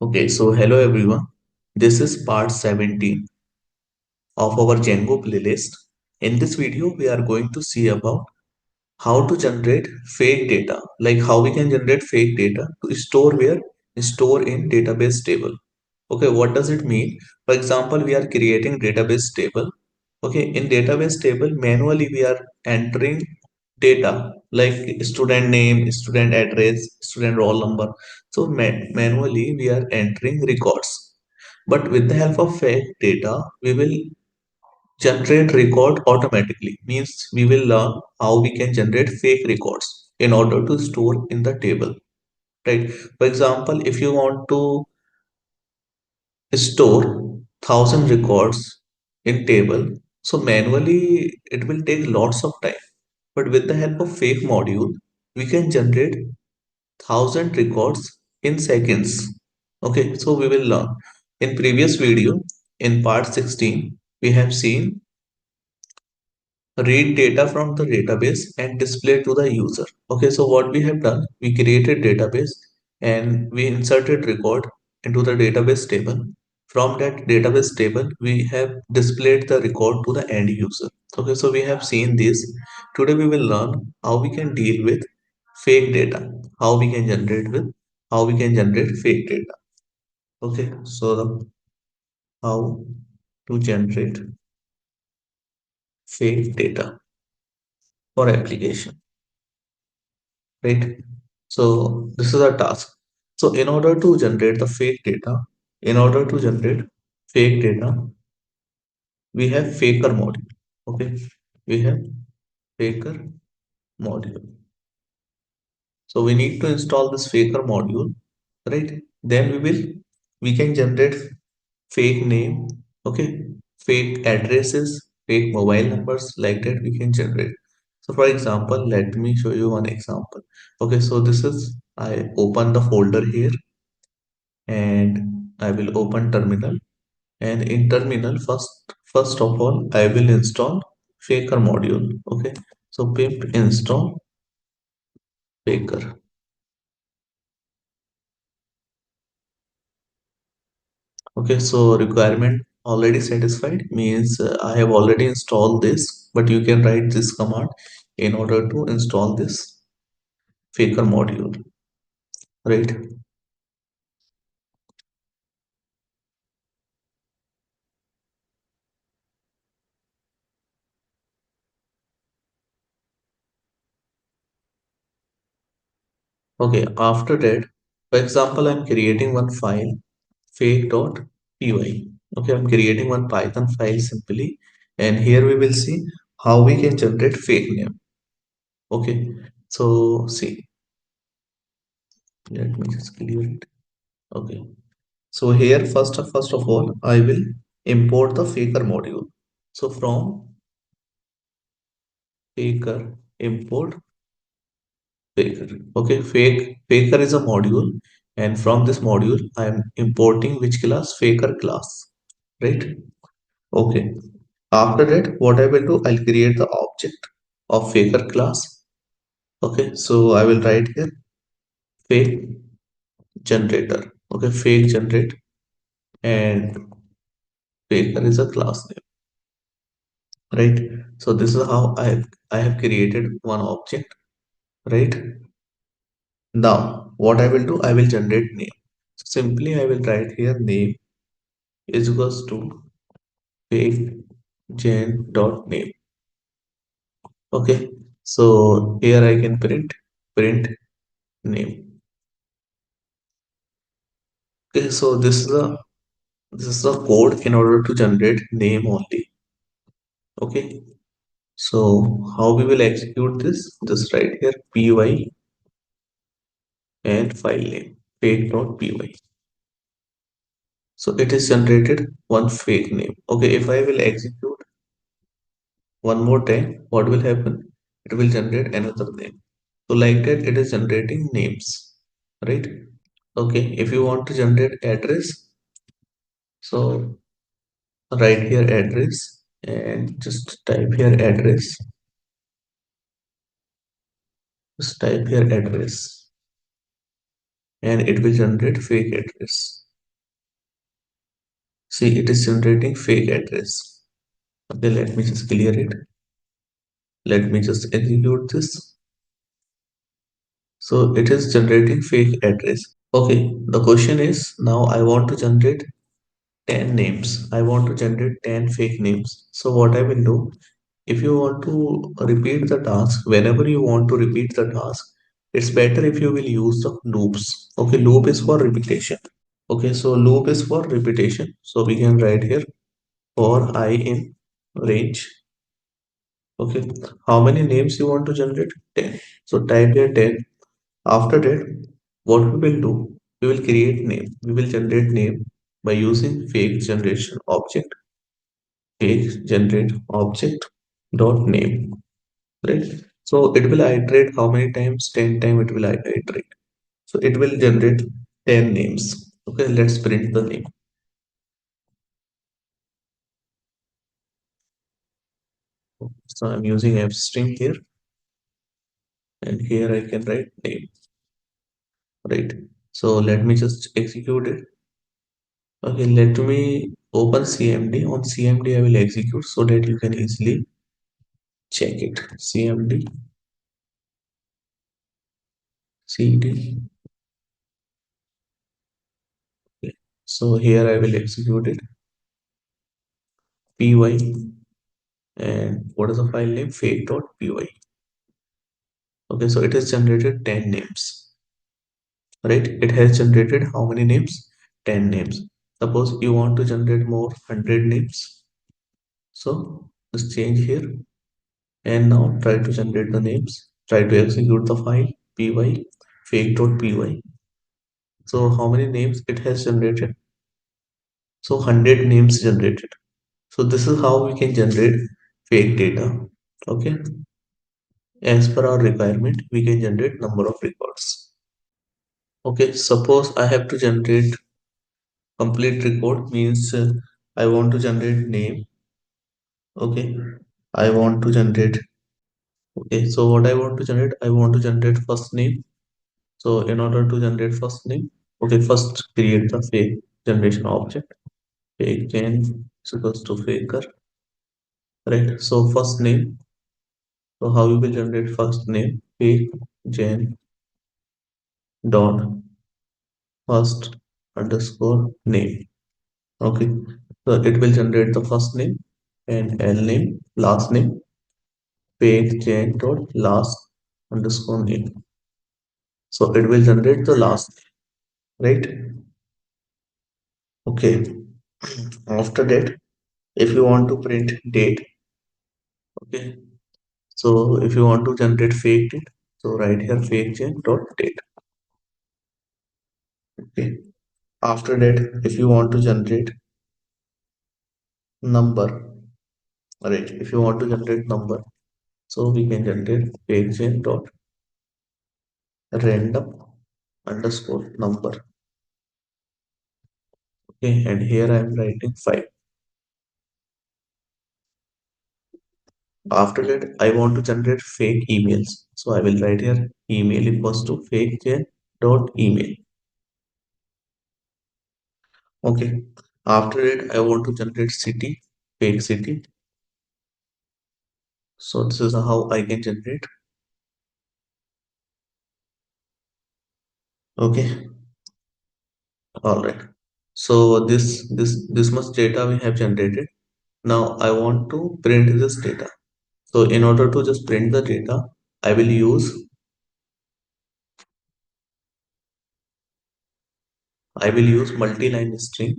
Okay, so hello everyone. This is part 17 of our Django playlist. In this video, we are going to see about how to generate fake data, like how we can generate fake data to store where store in database table. Okay, what does it mean? For example, we are creating database table. Okay, in database table, manually we are entering data like student name, student address, student roll number. So manually we are entering records. But with the help of fake data, we will generate record automatically. Means we will learn how we can generate fake records in order to store in the table. Right. For example, if you want to store 1,000 records in table, so manually it will take lots of time, but with the help of fake module we can generate 1,000 records in seconds. Okay, so we will learn in previous video. In part 16 we have seen read data from the database and display to the user. Okay, so what we have done, we created database and we inserted record into the database table. From that database table, we have displayed the record to the end user. Okay, so we have seen this. Today we will learn how we can deal with fake data, how we can generate fake data. Okay, so how to generate fake data for application. Right? So this is a task. So in order to generate fake data, we have faker module. Okay, we have faker module. So we need to install this faker module, right? Then we can generate fake name, okay, fake addresses, fake mobile numbers, like that we can generate. So for example, let me show you one example. Okay, so this is, I open the folder here and I will open terminal, and in terminal first of all I will install faker module. Okay, so pip install faker. Okay, so requirement already satisfied means I have already installed this, but you can write this command in order to install this faker module, right? Okay, after that, for example, I'm creating one file fake.py. Okay, I'm creating one Python file simply, and here we will see how we can generate fake name. Okay, so see, let me just clear it. Okay, so here first of all I will import the faker module. So from faker import faker. Okay, faker is a module, and from this module I am importing which class? Faker class, right? Okay, after that what I will do, I'll create the object of faker class. Okay, so I will write here fake generator. Okay, fake generate, and faker is a class name, right? So this is how I have created one object, right? Now what I will do, I will generate name. So simply I will write here name is equals to fake gen dot name. Okay, so here I can print name. Okay, so this is the code in order to generate name only. Okay, so how we will execute this? Just write here py and file name fake.py. So it is generated one fake name. Okay, if I will execute one more time, what will happen? It will generate another name. So like that, it is generating names, right? Okay, if you want to generate address, so write here address and just type here address. Just type here address and it will generate fake address. See, it is generating fake address. Okay, let me just clear it. Let me just execute this. So it is generating fake address. Okay, the question is now I want to generate 10 names. I want to generate 10 fake names. So what I will do, if you want to repeat the task, whenever you want to repeat the task, it's better if you will use the loops. Okay, loop is for repetition. Okay, so loop is for repetition. So we can write here for I in range. Okay, how many names you want to generate? 10. So type here 10. After that, what we will do, we will create name. We will generate name by using fake generation object. Fake generate object dot name. Right? So it will iterate how many times? 10 times it will iterate. So it will generate 10 names. Okay, let's print the name. So I'm using f string here, and here I can write name. Right. So let me just execute it. Okay, let me open CMD. On CMD, I will execute so that you can easily check it. CMD, CD. Okay. So here I will execute it. Py, and what is the file name? Fake.py. Okay, so it has generated 10 names. Right? It has generated how many names? 10 names. Suppose you want to generate more 100 names. So just change here and now try to generate the names. Try to execute the file py fake.py. So how many names it has generated? So 100 names generated. So this is how we can generate fake data. Okay. As per our requirement, we can generate number of records. Okay. Suppose I have to generate complete record means I want to generate name. Okay. I want to generate. Okay. So what I want to generate, I want to generate first name. So in order to generate first name, okay, first create the fake generation object. Fake gen is equals to faker, right? So first name. So how you will generate first name? Fake gen dot first underscore name. Okay. So it will generate the first name and L name, last name, fake gen dot last underscore name. So it will generate the last, right? Okay. After that, if you want to print date, okay. So if you want to generate fake date, so write here fake gen dot date. Okay. After that, if you want to generate number, right? If you want to generate number, so we can generate fake gen dot random underscore number. Okay, and here I am writing 5. After that, I want to generate fake emails. So I will write here email equals to fake gen dot email. Okay. After it, I want to generate city, fake city. So this is how I can generate. Okay. All right. So this much data we have generated. Now I want to print this data. So in order to just print the data, I will use multi-line string.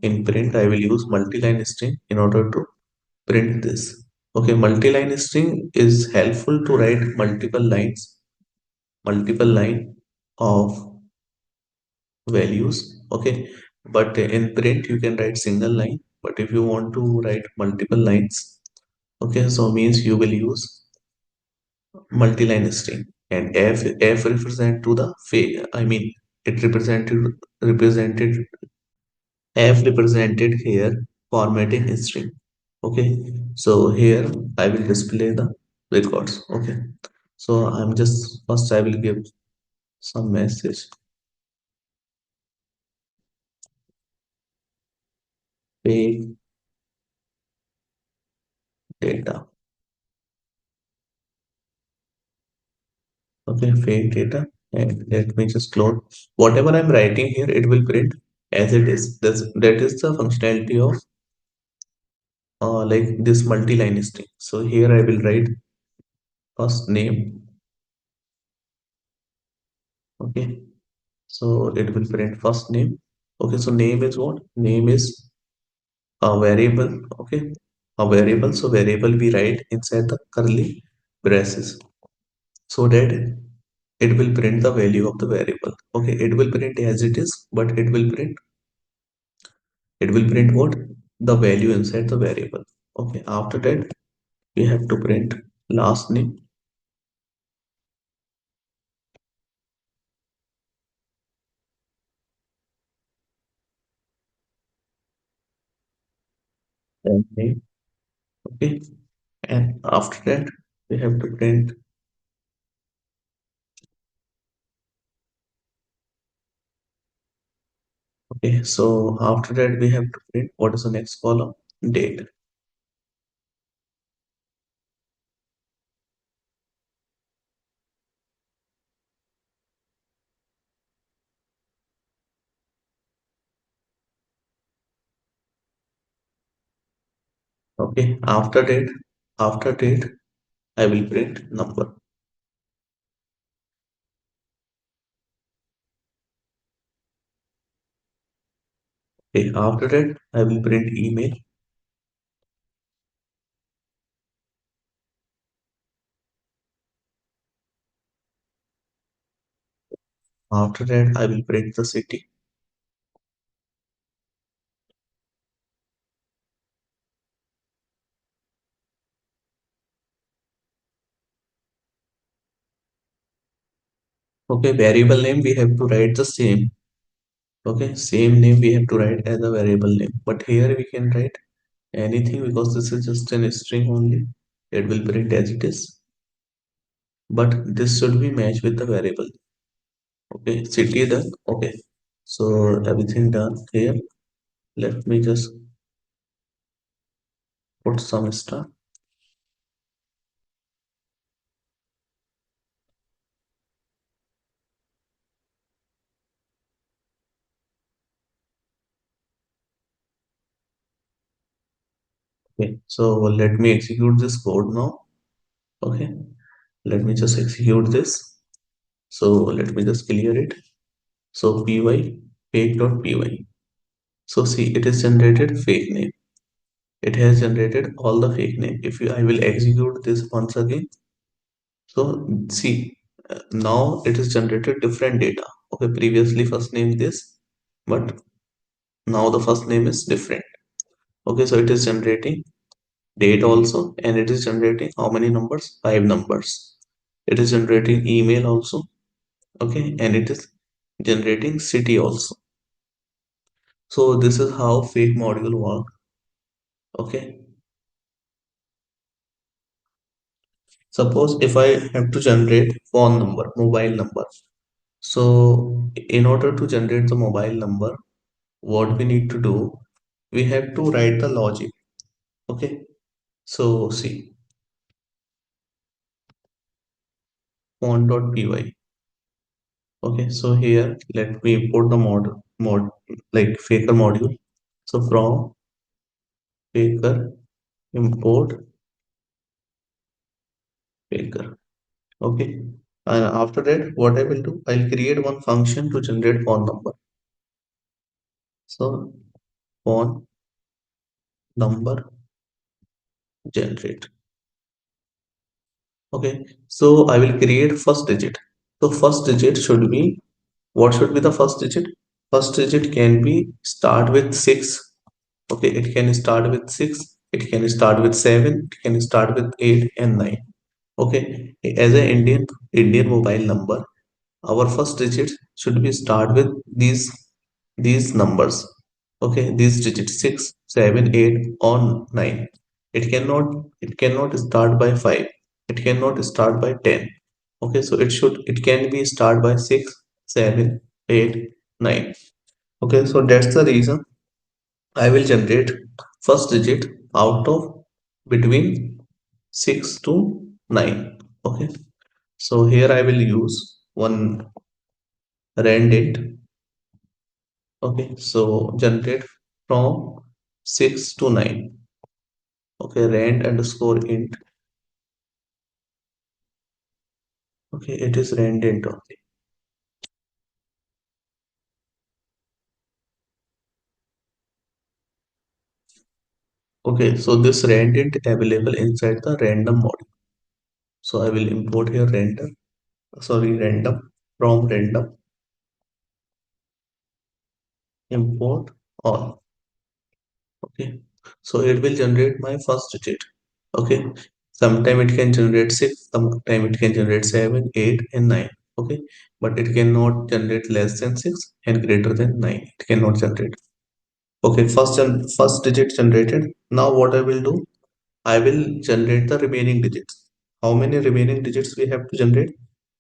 In print, I will use multi-line string in order to print this. Okay, multi-line string is helpful to write multiple line of values. Okay, but in print you can write single line. But if you want to write multiple lines, okay, so means you will use multi-line string, and f represent to the I mean it represented f represented here formatting string. Okay, so here I will display the records. Okay, so I'm just first I will give some message. fake data. Okay, fake data. And let me just close. Whatever I'm writing here, it will print as it is. That is the functionality of like this multi-line string. So here I will write first name. Okay, so it will print first name. Okay, so name is what? Name is a variable. Okay, a variable. So variable we write inside the curly braces so that it will print the value of the variable. Okay, it will print as it is, but it will print what? The value inside the variable. Okay, after that we have to print last name. And name. Okay, and after that we have to print. Okay, so after that we have to print what is the next column? Date. Okay, after date I will print number. Okay, after that I will print email. After that I will print the city. Okay, variable name we have to write the same. Okay, same name we have to write as a variable name, but here we can write anything because this is just an string only. It will print as it is, but this should be matched with the variable. Okay, city done. Okay, so everything done here. Let me just put some stuff. Okay, so let me execute this code now. Okay, let me just execute this. So let me just clear it. So py fake.py. So see, it is generated fake name. It has generated all the fake name. If you, I will execute this once again. So see, now it is generated different data. Okay, previously first name this, but now the first name is different. Okay, so it is generating date also, and it is generating how many numbers? 5 numbers. It is generating email also. Okay, and it is generating city also. So this is how fake module work. Okay, suppose if I have to generate phone number, mobile number. So in order to generate the mobile number, what we need to do, we have to write the logic. Okay, so see, phone.py. Okay, so here let me import the mod like faker module. So from faker import faker. Okay, and after that what I will do, I'll create one function to generate phone number. So phone number generate. Okay, so I will create first digit. So first digit should be, what should be the first digit? First digit can be start with 6. Okay, it can start with 6, it can start with 7, it can start with 8 and 9. Okay, as an Indian mobile number, our first digit should be start with these numbers. Okay, these digits 6, 7, 8 or 9. It cannot start by 5. It cannot start by 10. Okay, so it can be start by 6, 7, 8, 9. Okay, so that's the reason I will generate first digit out of between 6 to 9. Okay. So here I will use one rand int. Okay. So generate from 6 to 9. Okay. Rand underscore int. Okay. It is rand int only. Okay. So this rand int available inside the random module. So I will import here random from random import all. Okay, so it will generate my first digit. Okay, sometime it can generate 6, sometime it can generate 7, 8 and 9. Okay, but it cannot generate less than 6 and greater than 9. It cannot generate. Okay, first digit generated. Now what I will do, I will generate the remaining digits. How many remaining digits we have to generate?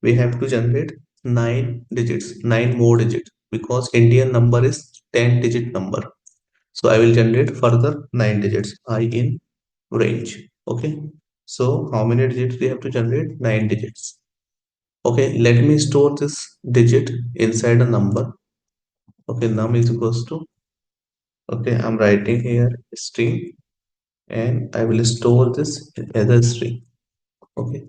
We have to generate 9 digits, 9 more digits, because Indian number is 10 digit number. So I will generate further 9 digits, I in range. Okay, so how many digits we have to generate? 9 digits. Okay, let me store this digit inside a number. Okay, num is equals to, okay, I'm writing here string, and I will store this as a string. Okay,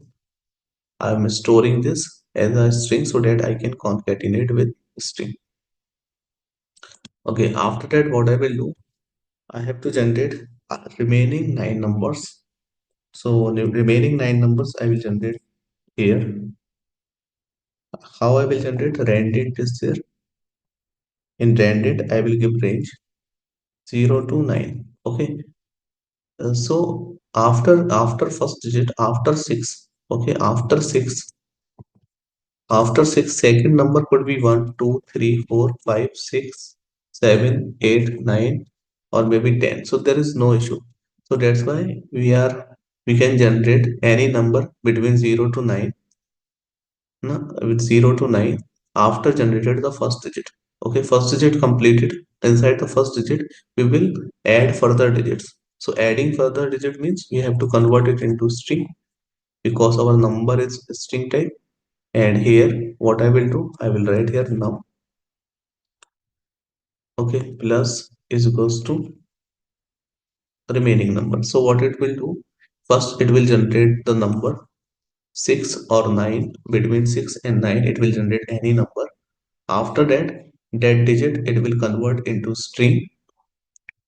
I'm storing this as a string so that I can concatenate with string. Okay, after that what I will do, I have to generate remaining 9 numbers. So the remaining 9 numbers I will generate here. How I will generate? Randint is there. In randint I will give range 0 to 9. Okay. So after first digit, after 6. Okay, after 6, second number could be 1, 2, 3, 4, 5, 6, 7, 8, 9, or maybe 10. So there is no issue. So that's why we can generate any number between 0 to 9, no, with 0 to 9 after generated the first digit. Okay, first digit completed. Inside the first digit, we will add further digits. So adding further digit means we have to convert it into string, because our number is string type. And here, what I will do, I will write here num. Okay, plus is equals to remaining number. So what it will do, first it will generate the number 6 or 9. Between 6 and 9, it will generate any number. After that, that digit it will convert into string,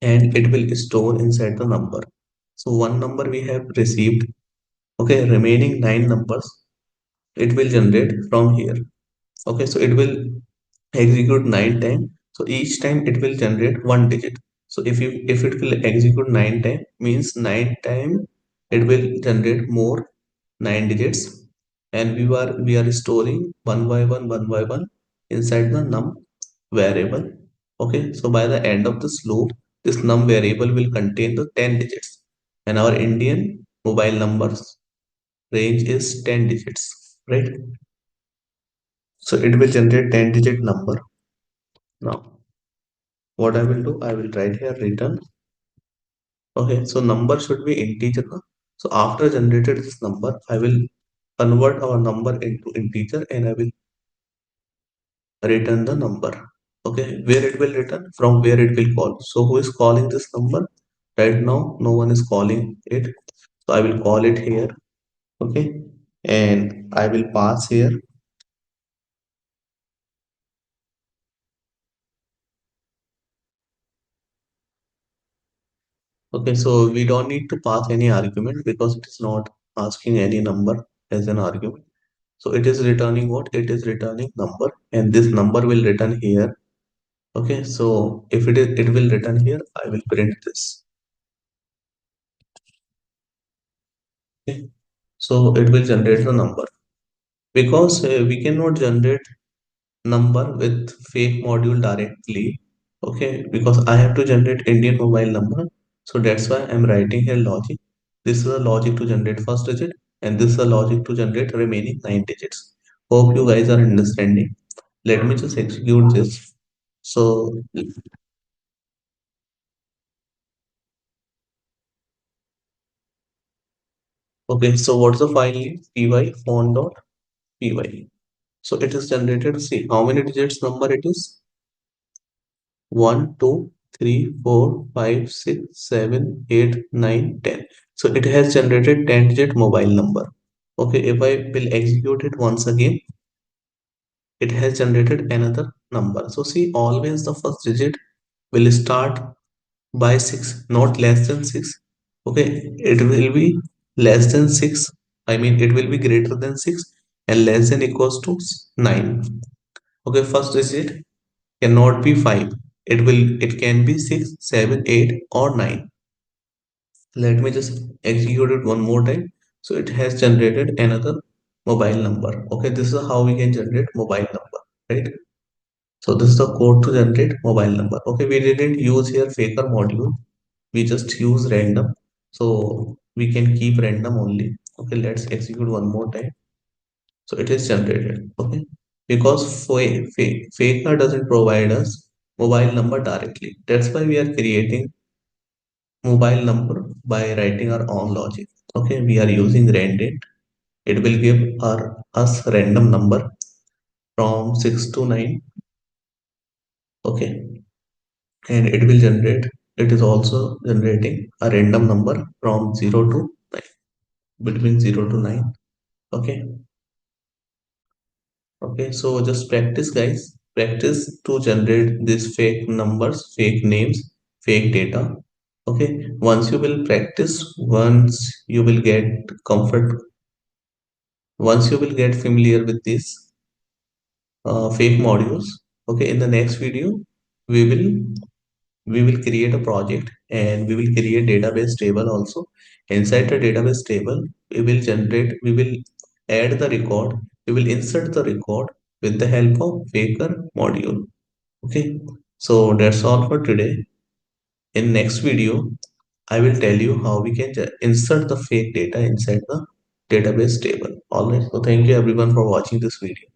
and it will store inside the number. So one number we have received. Okay, remaining 9 numbers it will generate from here. Okay, so it will execute 9 times. So each time it will generate one digit. So if it will execute 9 times, means 9 times it will generate more 9 digits, and we are storing one by one inside the num variable. Okay, so by the end of this loop, this num variable will contain the 10 digits, and our Indian mobile numbers range is 10 digits, right? So it will generate 10 digit number. Now what I will do, I will write here return. Okay, so number should be integer now. So after generated this number, I will convert our number into integer, and I will return the number. Okay, where it will return, from where it will call. So who is calling this number? Right now no one is calling it, so I will call it here. Okay, and I will pass here. Okay, so we don't need to pass any argument, because it is not asking any number as an argument. So it is returning what? It is returning number, and this number will return here. Okay, so if it will return here, I will print this. Okay, so it will generate the number, because we cannot generate number with fake module directly. Okay, because I have to generate Indian mobile number. So that's why I'm writing here logic. This is a logic to generate first digit, and this is a logic to generate remaining 9 digits. Hope you guys are understanding. Let me just execute this. So Okay, so what's the file name? Py phone.py. So it is generated. See how many digits number it is? 1, 2, 3, 4, 5, 6, 7, 8, 9, 10. So it has generated 10-digit mobile number. Okay, if I will execute it once again, it has generated another number. So see, always the first digit will start by 6, not less than 6. Okay, it will be less than 6. I mean, it will be greater than 6 and less than equals to 9. Okay, first digit cannot be 5. It can be 6, 7, 8 or 9. Let me just execute it one more time. So it has generated another mobile number. Okay, this is how we can generate mobile number, right? So this is the code to generate mobile number. Okay, we didn't use here faker module. We just use random. So we can keep random only. Okay, let's execute one more time. So it is generated. Okay, because faker doesn't provide us mobile number directly. That's why we are creating mobile number by writing our own logic. Okay, we are using randint. It will give us random number from 6 to 9. Okay, and it will generate, it is also generating a random number from 0 to 9, between 0 to 9. Okay, okay, so just practice, guys. Practice to generate these fake numbers, fake names, fake data. Okay, once you will practice, once you will get comfort, once you will get familiar with these fake modules. Okay, in the next video we will we will create a project and we will create database table also. Inside the database table we will add the record, we will insert the record with the help of faker module. Okay, so that's all for today. In next video I will tell you how we can insert the fake data inside the database table. All right, so thank you everyone for watching this video.